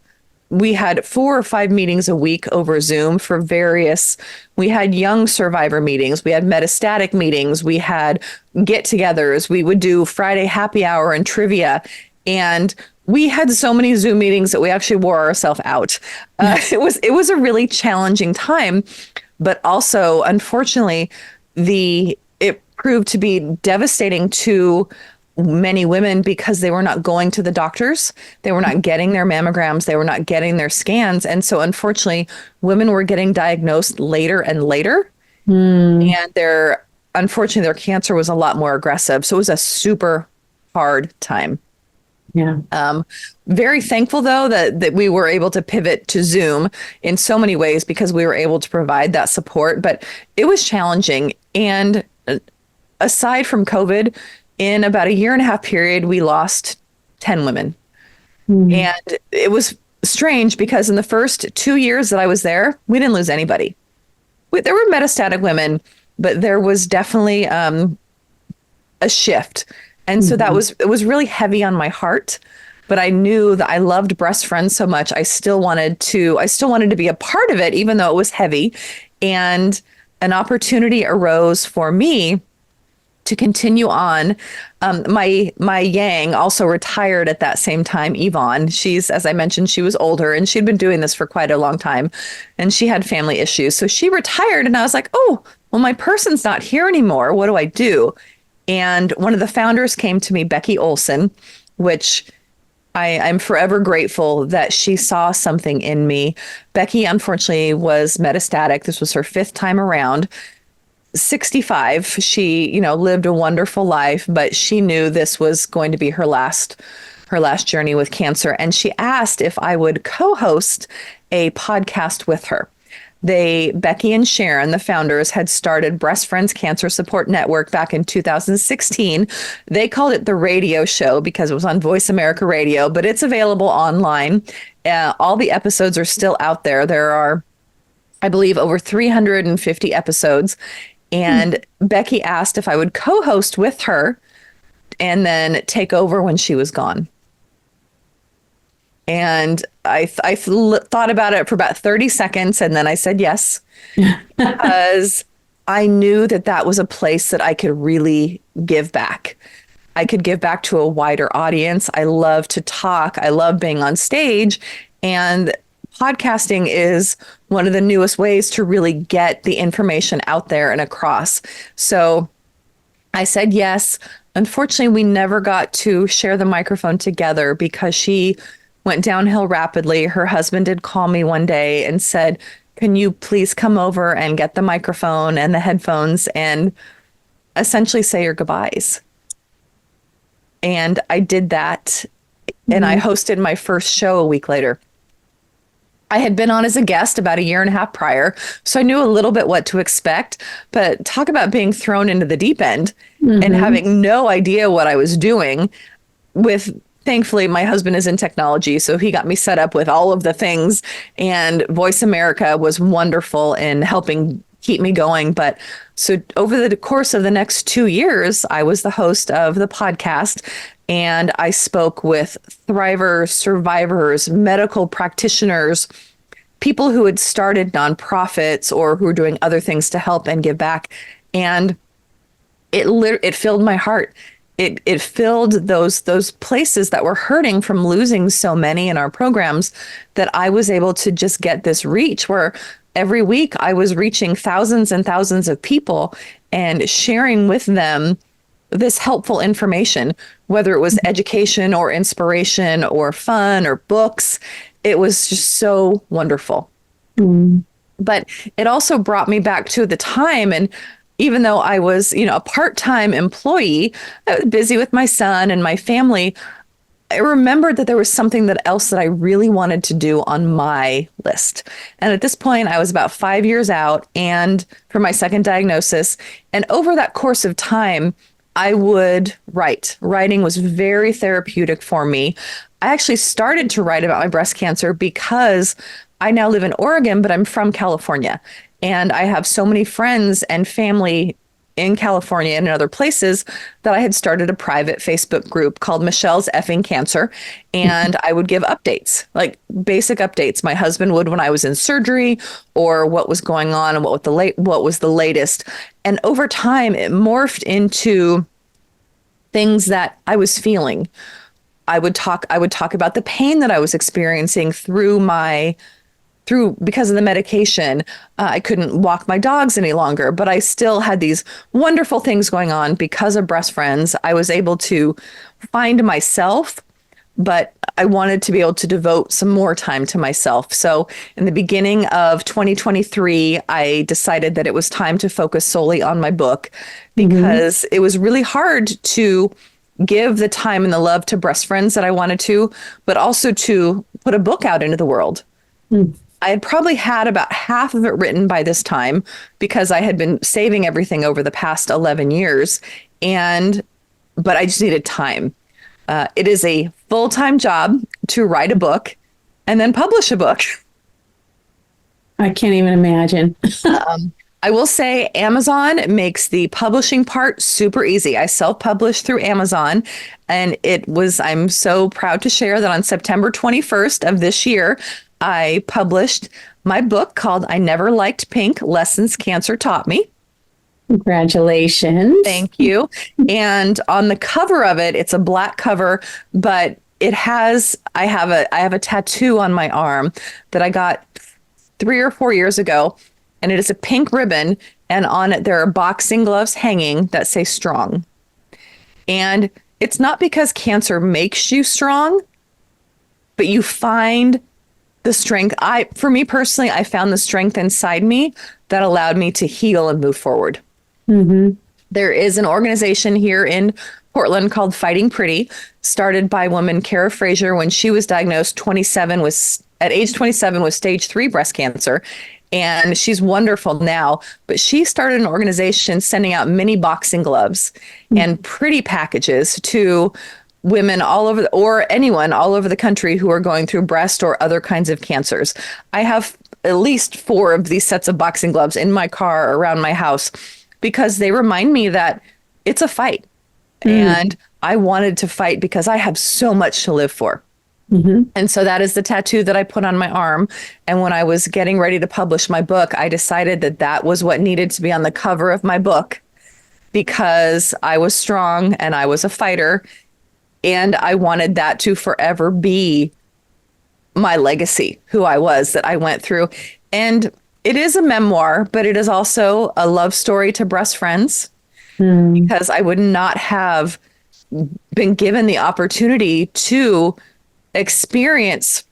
we had 4 or 5 meetings a week over Zoom for we had young survivor meetings, we had metastatic meetings, we had get-togethers, we would do Friday happy hour and trivia. And we had so many Zoom meetings that we actually wore ourselves out. It was a really challenging time, but also, unfortunately, it proved to be devastating to many women because they were not going to the doctors. They were not getting their mammograms. They were not getting their scans. And so unfortunately, women were getting diagnosed later and later. And unfortunately, their cancer was a lot more aggressive. So it was a super hard time. Yeah. Very thankful, though, that we were able to pivot to Zoom in so many ways because we were able to provide that support. But it was challenging. And aside from COVID, in about a 1.5 year period, we lost 10 women. And it was strange because in the first 2 years that I was there, we didn't lose anybody. There were metastatic women, but there was definitely a shift. And so it was really heavy on my heart. But I knew that I loved Breast Friends so much. I still wanted to be a part of it, even though it was heavy. And an opportunity arose for me to continue on. My Yang also retired at that same time, Yvonne. As I mentioned, she was older and she'd been doing this for quite a long time and she had family issues. So she retired and I was like, oh, well, my person's not here anymore. What do I do? And one of the founders came to me, Becky Olson, which I'm forever grateful that she saw something in me. Becky, unfortunately, was metastatic. This was her 5th time around. 65, she, lived a wonderful life, but she knew this was going to be her last journey with cancer. And she asked if I would co-host a podcast with her. Becky and Sharon, the founders, had started Breast Friends Cancer Support Network back in 2016. They called it the radio show because it was on Voice America Radio, but it's available online. All the episodes are still out there. There are, I believe, over 350 episodes. And Becky asked if I would co-host with her and then take over when she was gone. And I thought about it for about 30 seconds. And then I said yes, because I knew that was a place that I could really give back. I could give back to a wider audience. I love to talk. I love being on stage. And podcasting is one of the newest ways to really get the information out there and across. So I said yes. Unfortunately, we never got to share the microphone together because she went downhill rapidly. Her husband did call me one day and said, can you please come over and get the microphone and the headphones and essentially say your goodbyes? And I did that. And I hosted my first show a week later. I had been on as a guest about 1.5 years prior, so I knew a little bit what to expect, but talk about being thrown into the deep end and having no idea what I was doing. Thankfully, my husband is in technology, so he got me set up with all of the things, and Voice America was wonderful in helping keep me going. But so over the course of the next 2 years, I was the host of the podcast. And I spoke with thrivers, survivors, medical practitioners, people who had started nonprofits or who were doing other things to help and give back. And it filled my heart. It filled those places that were hurting from losing so many in our programs, that I was able to just get this reach where every week I was reaching thousands and thousands of people and sharing with them this helpful information, whether it was education or inspiration or fun or books. It was just so wonderful. Mm. But it also brought me back to the time. And even though I was, a part-time employee, I was busy with my son and my family, I remembered that there was something else that I really wanted to do on my list. And at this point, I was about 5 years out and for my second diagnosis. And over that course of time, I would write. Writing was very therapeutic for me. I actually started to write about my breast cancer because I now live in Oregon, but I'm from California. And I have so many friends and family in California and in other places that I had started a private Facebook group called Michelle's Effing Cancer. And I would give updates, like basic updates. My husband would when I was in surgery, or what was going on and what was the latest. And over time, it morphed into things that I was feeling. I would talk about the pain that I was experiencing because of the medication. I couldn't walk my dogs any longer, but I still had these wonderful things going on because of Breast Friends. I was able to find myself, but I wanted to be able to devote some more time to myself. So in the beginning of 2023, I decided that it was time to focus solely on my book, because it was really hard to give the time and the love to Breast Friends that I wanted to, but also to put a book out into the world. Mm. I had probably had about half of it written by this time, because I had been saving everything over the past 11 years. But I just needed time. It is a full-time job to write a book and then publish a book. I can't even imagine. I will say Amazon makes the publishing part super easy. I self-published through Amazon, and I'm so proud to share that on September 21st of this year, I published my book called I Never Liked Pink: Lessons Cancer Taught Me. Congratulations. Thank you. And on the cover of it, it's a black cover, but I have a tattoo on my arm that I got 3 or 4 years ago, and it is a pink ribbon, and on it there are boxing gloves hanging that say strong. And it's not because cancer makes you strong, but you find the strength. For me personally, I found the strength inside me that allowed me to heal and move forward. Mm-hmm. There is an organization here in Portland called Fighting Pretty, started by woman Kara Frazier when she was diagnosed at age 27 with stage 3 breast cancer. And she's wonderful now, but she started an organization sending out mini boxing gloves and pretty packages to women all over or anyone all over the country who are going through breast or other kinds of cancers. I have at least 4 of these sets of boxing gloves in my car around my house, because they remind me that it's a fight. And I wanted to fight because I have so much to live for. Mm-hmm. And so that is the tattoo that I put on my arm. And when I was getting ready to publish my book, I decided that was what needed to be on the cover of my book, because I was strong and I was a fighter. And I wanted that to forever be my legacy, who I was, that I went through. And it is a memoir, but it is also a love story to Breast Friends, because I would not have been given the opportunity to experience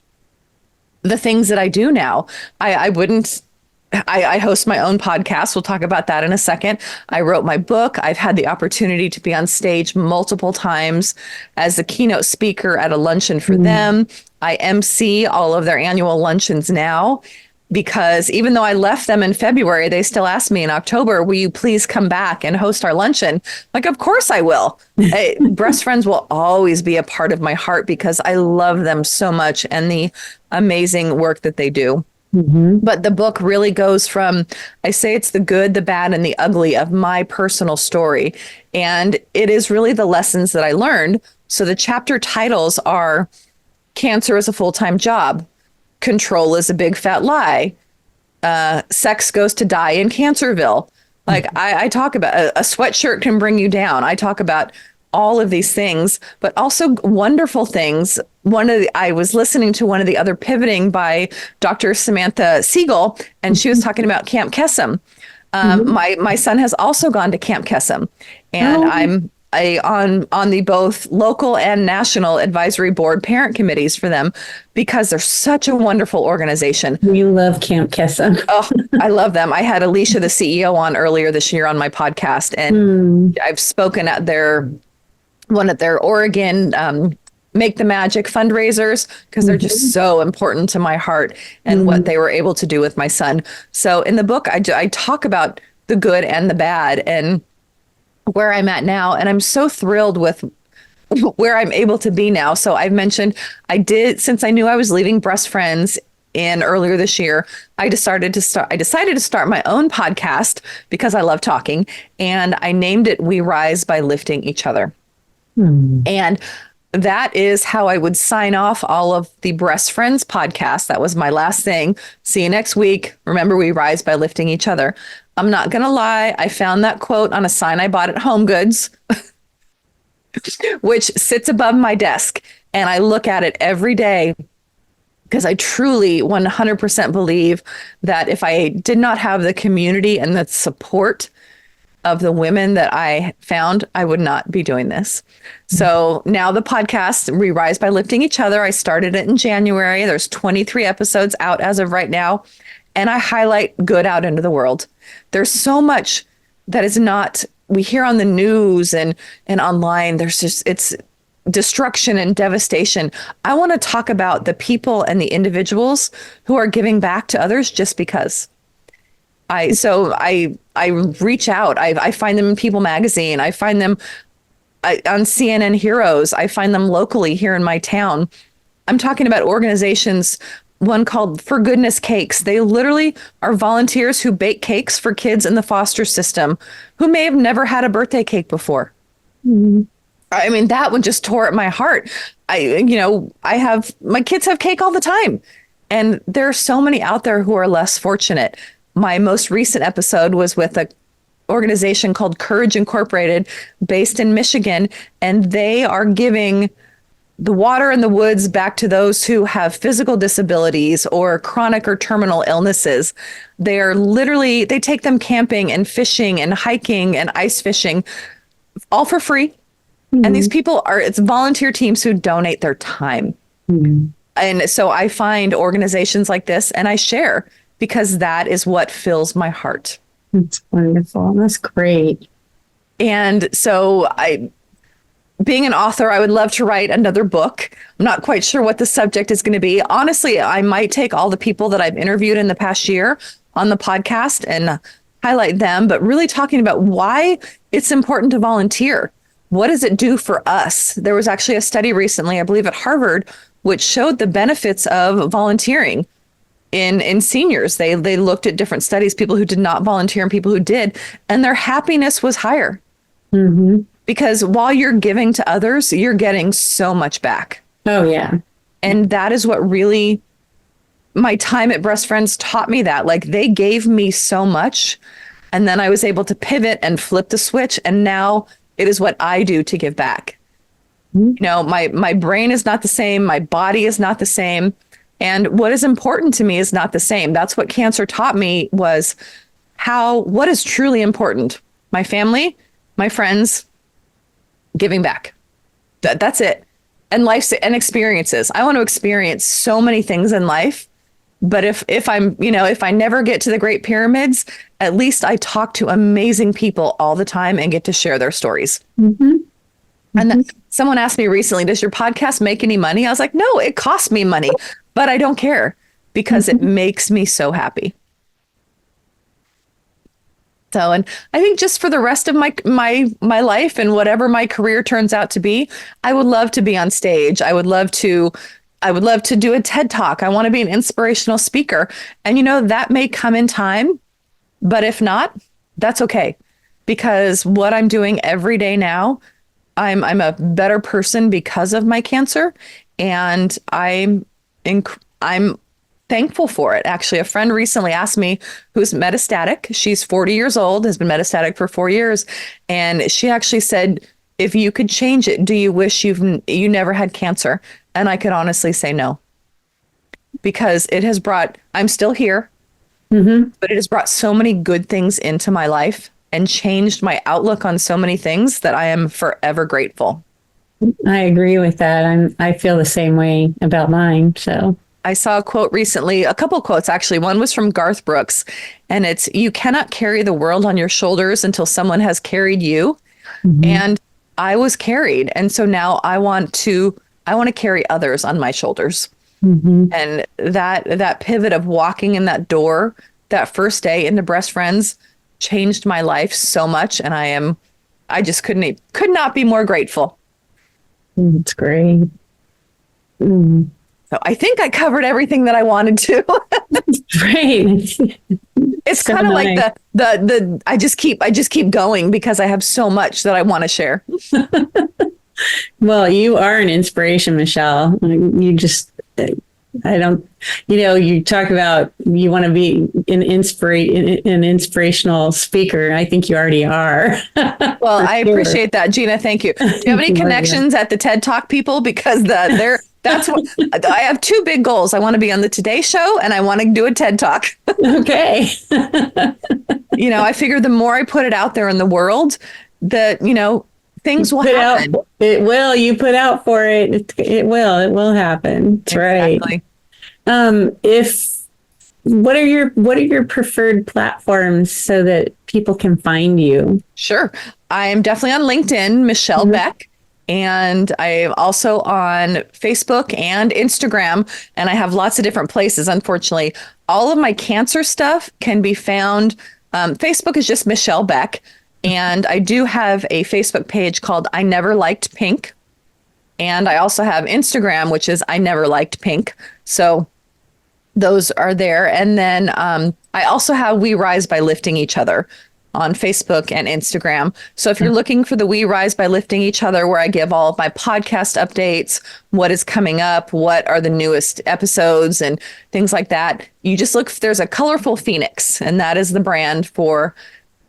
the things that I do now. I host my own podcast. We'll talk about that in a second. I wrote my book. I've had the opportunity to be on stage multiple times as a keynote speaker at a luncheon for them. I MC all of their annual luncheons now, because even though I left them in February, they still ask me in October, will you please come back and host our luncheon? Like, of course I will. Breast Friends will always be a part of my heart, because I love them so much and the amazing work that they do. Mm-hmm. But the book really goes from, I say it's the good, the bad, and the ugly of my personal story. And it is really the lessons that I learned. So the chapter titles are Cancer is a Full-Time Job, control is a big fat lie. Sex goes to die in Cancerville. Like I talk about a sweatshirt can bring you down. I talk about all of these things, but also wonderful things. I was listening to one of the other pivoting by Dr. Samantha Siegel, and she was talking about Camp Kesem. My son has also gone to Camp Kesem, and I'm on the both local and national advisory board parent committees for them because they're such a wonderful organization. We love Camp Kesem. Oh, I love them. I had Alicia, the CEO, on earlier this year on my podcast, and I've spoken at one of their Oregon Make the Magic fundraisers because they're just so important to my heart and what they were able to do with my son. So in the book, I talk about the good and the bad and where I'm at now. And I'm so thrilled with where I'm able to be now. So I've mentioned since I knew I was leaving Breast Friends in earlier this year, I decided to start my own podcast because I love talking. And I named it We Rise by Lifting Each Other. And that is how I would sign off all of the Breast Friends podcasts. That was my last thing. See you next week. Remember, we rise by lifting each other. I'm not going to lie. I found that quote on a sign I bought at Home Goods, which sits above my desk. And I look at it every day because I truly 100% believe that if I did not have the community and the support of the women that I found, I would not be doing this. So now the podcast, We Rise by Lifting Each Other, I started it in January. There's 23 episodes out as of right now. And I highlight good out into the world. There's so much that is not, we hear on the news and online, it's destruction and devastation. I want to talk about the people and the individuals who are giving back to others just because. I reach out. I find them in People Magazine. I find them on CNN Heroes. I find them locally here in my town. I'm talking about organizations, one called For Goodness Cakes. They literally are volunteers who bake cakes for kids in the foster system who may have never had a birthday cake before. I mean, that one just tore at my heart. My kids have cake all the time. And there are so many out there who are less fortunate. My most recent episode was with an organization called Courage Incorporated based in Michigan, and they are giving the water in the woods back to those who have physical disabilities or chronic or terminal illnesses. They take them camping and fishing and hiking and ice fishing, all for free. And these people it's volunteer teams who donate their time. And so I find organizations like this and I share because that is what fills my heart. That's wonderful. That's great. And so being an author, I would love to write another book. I'm not quite sure what the subject is going to be. Honestly, I might take all the people that I've interviewed in the past year on the podcast and highlight them, but really talking about why it's important to volunteer. What does it do for us? There was actually a study recently, I believe at Harvard, which showed the benefits of volunteering in seniors. They looked at different studies, people who did not volunteer and people who did, and their happiness was higher. Because while you're giving to others, you're getting so much back. Oh, yeah. And that is what really my time at Breast Friends taught me that. Like they gave me so much. And then I was able to pivot and flip the switch. And now it is what I do to give back. My brain is not the same. My body is not the same. And what is important to me is not the same. That's what cancer taught me was what is truly important. My family, my friends, giving back. That's it. And life and experiences. I want to experience so many things in life. But if I never get to the Great Pyramids, at least I talk to amazing people all the time and get to share their stories. And someone asked me recently, does your podcast make any money? I was like, no, it costs me money, but I don't care because it makes me so happy. So, and I think just for the rest of my life and whatever my career turns out to be, I would love to be on stage. I would love to do a TED Talk. I want to be an inspirational speaker. And that may come in time, but if not, that's okay. Because what I'm doing every day now, I'm a better person because of my cancer. And I'm thankful for it. Actually, a friend recently asked me, who's metastatic. She's 40 years old, has been metastatic for 4 years. And she actually said, if you could change it, do you wish you never had cancer? And I could honestly say no, because I'm still here, but it has brought so many good things into my life and changed my outlook on so many things that I am forever grateful. I agree with that. I feel the same way about mine. So I saw a quote recently, a couple quotes actually. One was from Garth Brooks, and it's, you cannot carry the world on your shoulders until someone has carried you. And I was carried. And so now I want to carry others on my shoulders. And that pivot of walking in that door that first day into Breast Friends changed my life so much. And I just could not be more grateful. it's great. So I think I covered everything that I wanted to. Great. It's So kind of nice. like the I just keep going because I have so much that I want to share. Well, you are an inspiration, Michelle. You just, I don't, you talk about you want to be an inspirational speaker. I think you already are. Well, For I sure. appreciate that, Gina. Thank you. Do you have any connections at the TED Talk people? Because that's what I have, two big goals. I want to be on the Today Show and I want to do a TED Talk. Okay. I figure the more I put it out there in the world, that, things will Put out, happen. it will. You put out for it. It will. It will happen. That's right. Exactly. If what are your preferred platforms so that people can find you? Sure. I am definitely on LinkedIn, Michelle Beck. And I'm also on Facebook and Instagram. And I have lots of different places. Unfortunately, all of my cancer stuff can be found. Facebook is just Michelle Beck. And I do have a Facebook page called I Never Liked Pink. And I also have Instagram, which is I Never Liked Pink. So those are there. And then I also have We Rise by Lifting Each Other on Facebook and Instagram. So if you're looking for the We Rise by Lifting Each Other, where I give all of my podcast updates, what is coming up, what are the newest episodes and things like that, you just look, there's a colorful phoenix, and that is the brand for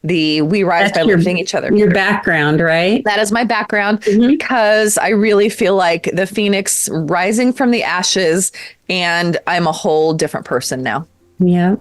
the We Rise by Lifting Each Other. Your background, right? That is my background, because I really feel like the phoenix rising from the ashes, and I'm a whole different person now. Yeah.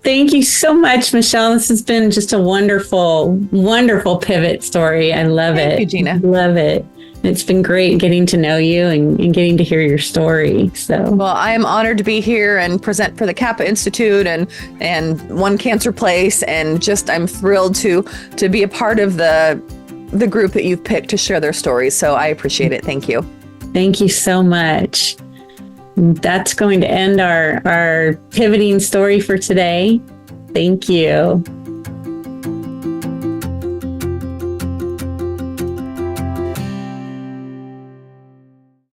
Thank you so much, Michelle. This has been just a wonderful, wonderful pivot story. I love it. Thank you, Gina. Love it. It's been great getting to know you and getting to hear your story. So, well, I am honored to be here and present for the Kappa Institute and One Cancer Place, and just I'm thrilled to be a part of the group that you've picked to share their stories. So I appreciate it. Thank you. Thank you so much. That's going to end our pivoting story for today. Thank you.